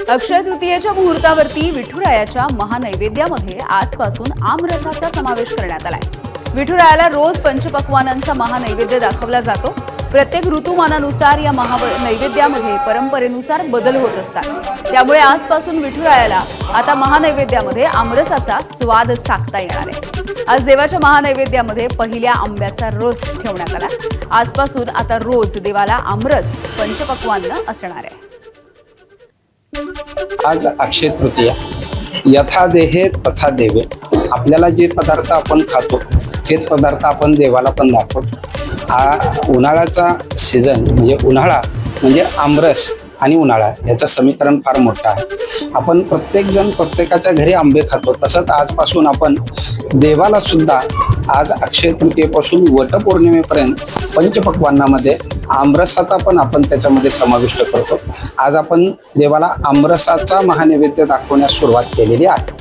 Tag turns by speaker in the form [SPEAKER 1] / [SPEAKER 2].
[SPEAKER 1] अक्षय तृतीयेच्या मुहूर्तावरती विठुरायाच्या महानैवेद्यामध्ये आजपासून आमरसाचा समावेश करण्यात आलाय। विठुरायाला रोज पंचपक्वानांचा महानैवेद्य दाखवला जातो। प्रत्येक ऋतुमानानुसार या महानैवेद्यामध्ये परंपरेनुसार बदल होत असतात। त्यामुळे आजपासून विठुरायाला आता महानैवेद्यामध्ये आमरसाचा स्वाद चाखता येणार आहे। आज देवाच्या महानैवेद्यामध्ये पहिल्या आंब्याचा रस ठेवण्यात आला। आजपासून आता रोज देवाला आमरस पंचपक्वान्न असणार आहे।
[SPEAKER 2] आज अक्षय तृतीया, यथा देहे तथा देवे। आपल्याला जे पदार्थ आपण खातो तेच पदार्थ आपण देवाला पण दाखवतो। हा उन्हाळ्याचा सीझन म्हणजे उन्हाळा म्हणजे आमरस आणि उन्हाळा याचं समीकरण फार मोठं आहे। आपण प्रत्येक जण प्रत्येकाच्या घरी आंबे खातो, तसंच आजपासून आपण देवाला सुद्धा आज अक्षय तृतीयेपासून वटपौर्णिमेपर्यंत पंचपक्वान्नामध्ये आमरसाचा पण आपण त्याच्यामध्ये समाविष्ट करतो। आज आपण देवाला आमरसाचा महानैवेद्य दाखवण्यास सुरुवात केलेली आहे।